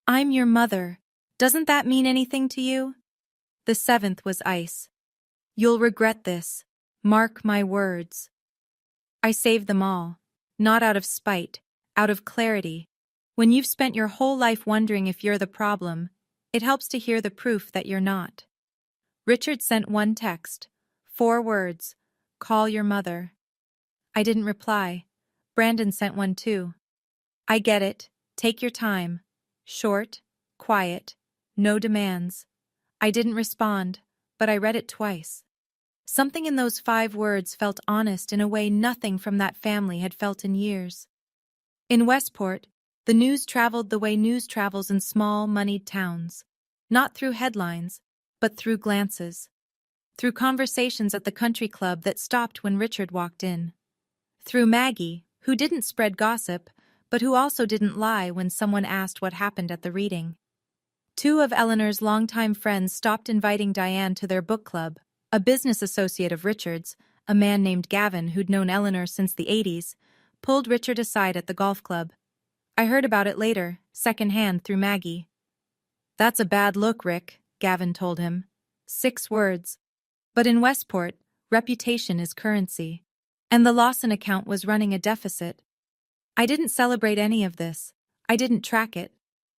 I'm your mother. Doesn't that mean anything to you? The seventh was ice. You'll regret this. Mark my words. I saved them all. Not out of spite, out of clarity. When you've spent your whole life wondering if you're the problem, it helps to hear the proof that you're not. Richard sent one text. 4 words. Call your mother. I didn't reply. Brandon sent one too. I get it. Take your time. Short, quiet, no demands. I didn't respond, but I read it twice. Something in those 5 words felt honest in a way nothing from that family had felt in years. In Westport, the news traveled the way news travels in small, moneyed towns. Not through headlines, but through glances. Through conversations at the country club that stopped when Richard walked in. Through Maggie, who didn't spread gossip, but who also didn't lie when someone asked what happened at the reading. 2 of Eleanor's longtime friends stopped inviting Diane to their book club. A business associate of Richard's, a man named Gavin who'd known Eleanor since the 80s, pulled Richard aside at the golf club. I heard about it later, secondhand through Maggie. That's a bad look, Rick, Gavin told him. 6 words. But in Westport, reputation is currency. And the Lawson account was running a deficit. I didn't celebrate any of this. I didn't track it.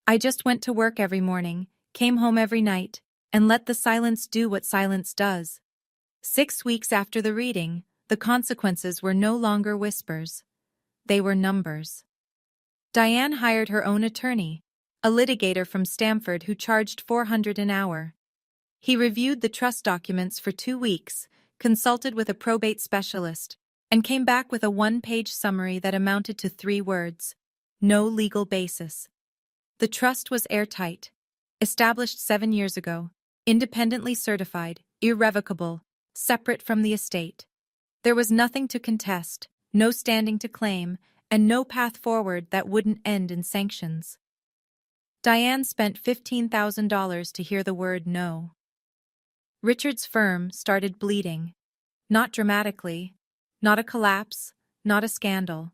I just went to work every morning, came home every night, and let the silence do what silence does. 6 weeks after the reading, the consequences were no longer whispers. They were numbers. Diane hired her own attorney, a litigator from Stamford who charged $400 an hour. He reviewed the trust documents for 2 weeks, consulted with a probate specialist, and came back with a 1-page summary that amounted to 3 words. No legal basis. The trust was airtight. Established 7 years ago. Independently certified, irrevocable, separate from the estate. There was nothing to contest, no standing to claim, and no path forward that wouldn't end in sanctions. Diane spent $15,000 to hear the word no. Richard's firm started bleeding. Not dramatically, not a collapse, not a scandal.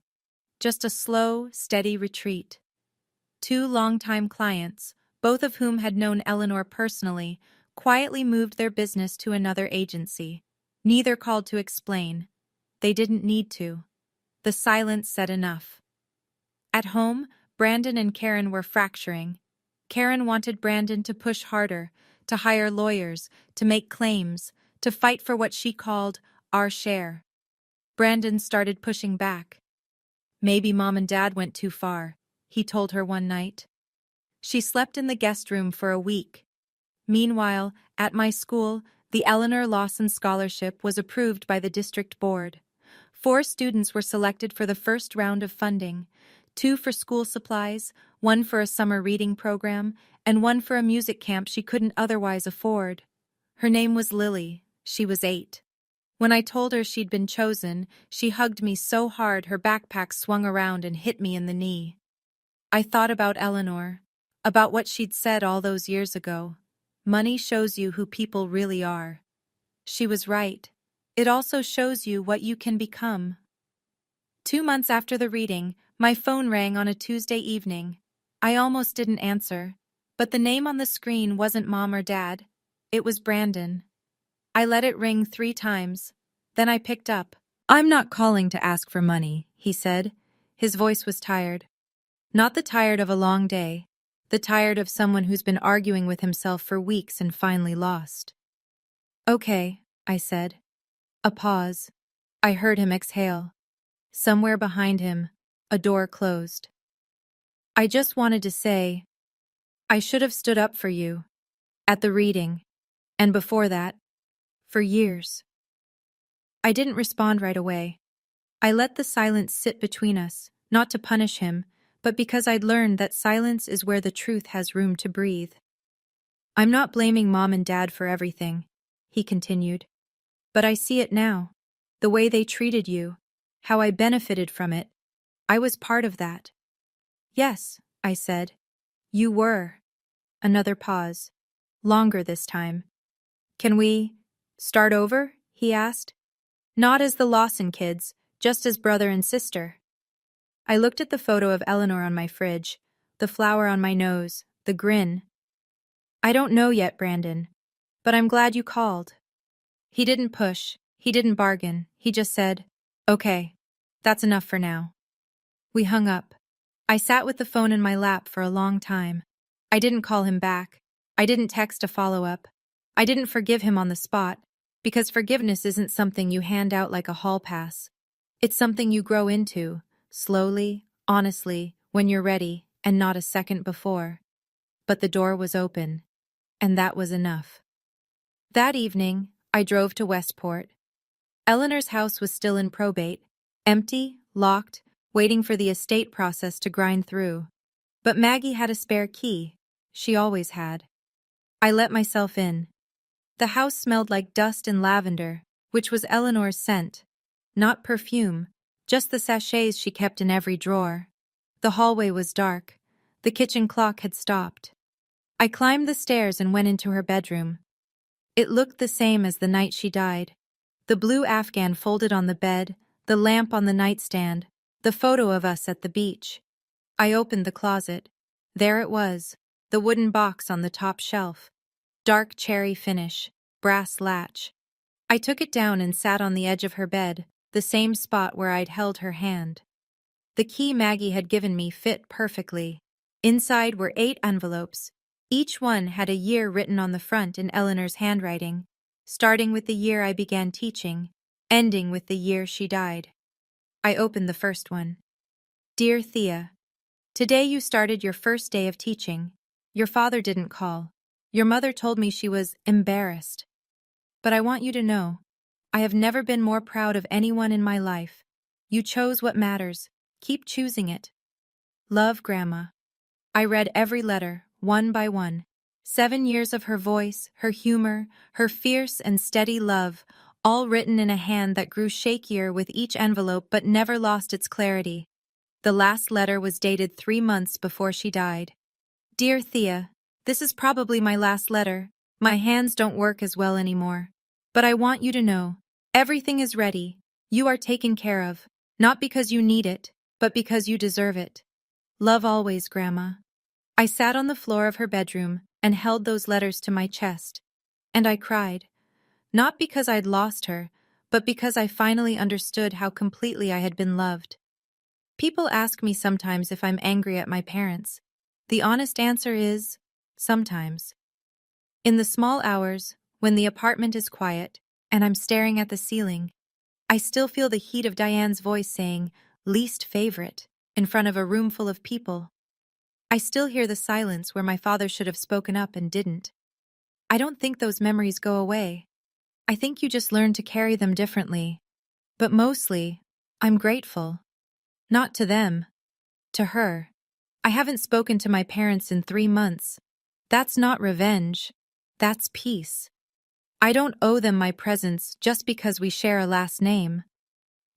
Just a slow, steady retreat. 2 longtime clients, both of whom had known Eleanor personally, quietly moved their business to another agency. Neither called to explain. They didn't need to. The silence said enough. At home, Brandon and Karen were fracturing. Karen wanted Brandon to push harder, to hire lawyers, to make claims, to fight for what she called our share. Brandon started pushing back. Maybe Mom and Dad went too far, he told her one night. She slept in the guest room for a week. Meanwhile, at my school, the Eleanor Lawson Scholarship was approved by the district board. 4 students were selected for the first round of funding, 2 for school supplies, 1 for a summer reading program, and 1 for a music camp she couldn't otherwise afford. Her name was Lily. She was 8. When I told her she'd been chosen, she hugged me so hard her backpack swung around and hit me in the knee. I thought about Eleanor, about what she'd said all those years ago. Money shows you who people really are. She was right. It also shows you what you can become. 2 months after the reading, my phone rang on a Tuesday evening. I almost didn't answer, but the name on the screen wasn't Mom or Dad. It was Brandon. I let it ring 3 times. Then I picked up. I'm not calling to ask for money, he said. His voice was tired. Not the tired of a long day, the tired of someone who's been arguing with himself for weeks and finally lost. Okay, I said. A pause. I heard him exhale. Somewhere behind him, a door closed. I just wanted to say, I should have stood up for you. At the reading. And before that. For years. I didn't respond right away. I let the silence sit between us, not to punish him, but because I'd learned that silence is where the truth has room to breathe. I'm not blaming Mom and Dad for everything, he continued. But I see it now. The way they treated you. How I benefited from it. I was part of that. Yes, I said. You were. Another pause. Longer this time. Can we start over? He asked. Not as the Lawson kids, just as brother and sister. I looked at the photo of Eleanor on my fridge, the flower on my nose, the grin. I don't know yet, Brandon, but I'm glad you called. He didn't push, he didn't bargain, he just said, okay, that's enough for now. We hung up. I sat with the phone in my lap for a long time. I didn't call him back. I didn't text a follow-up. I didn't forgive him on the spot, because forgiveness isn't something you hand out like a hall pass. It's something you grow into, slowly, honestly, when you're ready, and not a second before. But the door was open, and that was enough. That evening, I drove to Westport. Eleanor's house was still in probate, empty, locked, waiting for the estate process to grind through. But Maggie had a spare key. She always had. I let myself in. The house smelled like dust and lavender, which was Eleanor's scent. Not perfume, just the sachets she kept in every drawer. The hallway was dark. The kitchen clock had stopped. I climbed the stairs and went into her bedroom. It looked the same as the night she died. The blue afghan folded on the bed, the lamp on the nightstand, the photo of us at the beach. I opened the closet. There it was, the wooden box on the top shelf. Dark cherry finish, brass latch. I took it down and sat on the edge of her bed, the same spot where I'd held her hand. The key Maggie had given me fit perfectly. Inside were 8 envelopes. Each one had a year written on the front in Eleanor's handwriting, starting with the year I began teaching, ending with the year she died. I opened the first one. Dear Thea, today you started your first day of teaching. Your father didn't call. Your mother told me she was embarrassed. But I want you to know, I have never been more proud of anyone in my life. You chose what matters. Keep choosing it. Love, Grandma. I read every letter, one by one. 7 years of her voice, her humor, her fierce and steady love, all written in a hand that grew shakier with each envelope but never lost its clarity. The last letter was dated 3 months before she died. Dear Thea, this is probably my last letter. My hands don't work as well anymore. But I want you to know, everything is ready. You are taken care of, not because you need it, but because you deserve it. Love always, Grandma. I sat on the floor of her bedroom and held those letters to my chest. And I cried. Not because I'd lost her, but because I finally understood how completely I had been loved. People ask me sometimes if I'm angry at my parents. The honest answer is, sometimes. In the small hours, when the apartment is quiet and I'm staring at the ceiling, I still feel the heat of Diane's voice saying, least favorite, in front of a room full of people. I still hear the silence where my father should have spoken up and didn't. I don't think those memories go away. I think you just learn to carry them differently. But mostly, I'm grateful. Not to them. To her. I haven't spoken to my parents in 3 months. That's not revenge. That's peace. I don't owe them my presence just because we share a last name.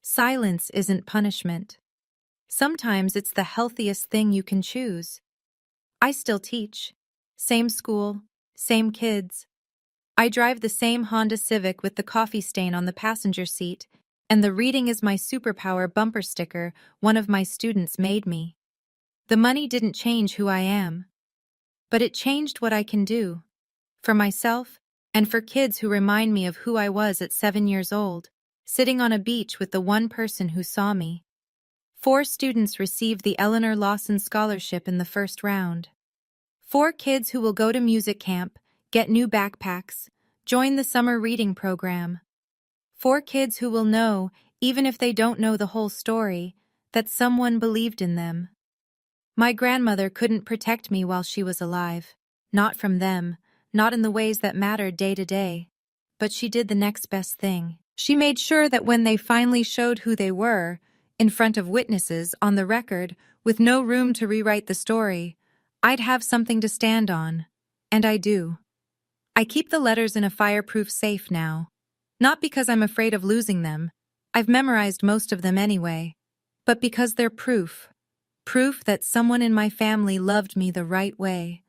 Silence isn't punishment. Sometimes it's the healthiest thing you can choose. I still teach. Same school, same kids. I drive the same Honda Civic with the coffee stain on the passenger seat, and the reading is my superpower bumper sticker one of my students made me. The money didn't change who I am, but it changed what I can do. For myself, and for kids who remind me of who I was at 7 years old, sitting on a beach with the one person who saw me. 4 students received the Eleanor Lawson Scholarship in the first round. 4 kids who will go to music camp, get new backpacks, join the summer reading program. 4 kids who will know, even if they don't know the whole story, that someone believed in them. My grandmother couldn't protect me while she was alive. Not from them, not in the ways that mattered day to day. But she did the next best thing. She made sure that when they finally showed who they were, in front of witnesses, on the record, with no room to rewrite the story, I'd have something to stand on. And I do. I keep the letters in a fireproof safe now. Not because I'm afraid of losing them. I've memorized most of them anyway. But because they're proof. Proof that someone in my family loved me the right way.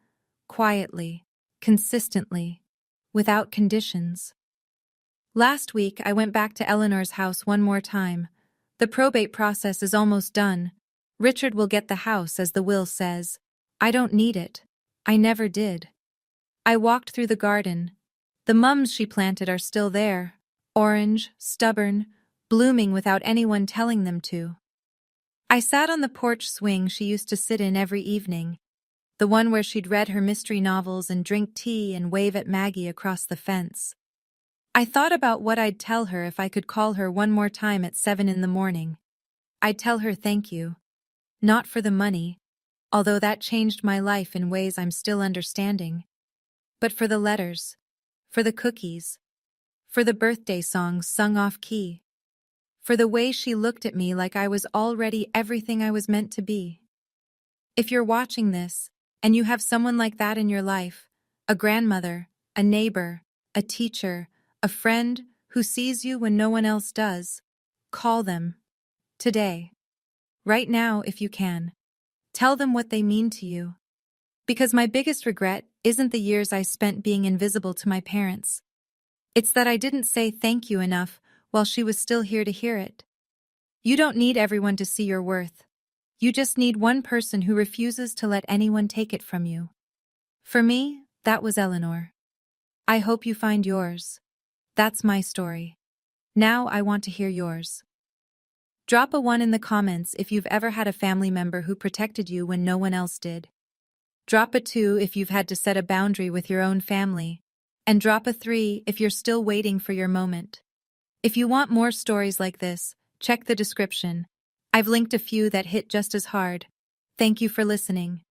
Quietly. Consistently. Without conditions. Last week, I went back to Eleanor's house one more time. The probate process is almost done. Richard will get the house, as the will says. I don't need it. I never did. I walked through the garden. The mums she planted are still there. Orange, stubborn, blooming without anyone telling them to. I sat on the porch swing she used to sit in every evening, the one where she'd read her mystery novels and drink tea and wave at Maggie across the fence. I thought about what I'd tell her if I could call her one more time at 7 in the morning. I'd tell her thank you. Not for the money, although that changed my life in ways I'm still understanding, but for the letters, for the cookies, for the birthday songs sung off-key, for the way she looked at me like I was already everything I was meant to be. If you're watching this, and you have someone like that in your life, a grandmother, a neighbor, a teacher, a friend who sees you when no one else does, call them. Today. Right now, if you can. Tell them what they mean to you. Because my biggest regret isn't the years I spent being invisible to my parents. It's that I didn't say thank you enough while she was still here to hear it. You don't need everyone to see your worth. You just need one person who refuses to let anyone take it from you. For me, that was Eleanor. I hope you find yours. That's my story. Now I want to hear yours. Drop a 1 in the comments if you've ever had a family member who protected you when no one else did. Drop a 2 if you've had to set a boundary with your own family. And drop a 3 if you're still waiting for your moment. If you want more stories like this, check the description. I've linked a few that hit just as hard. Thank you for listening.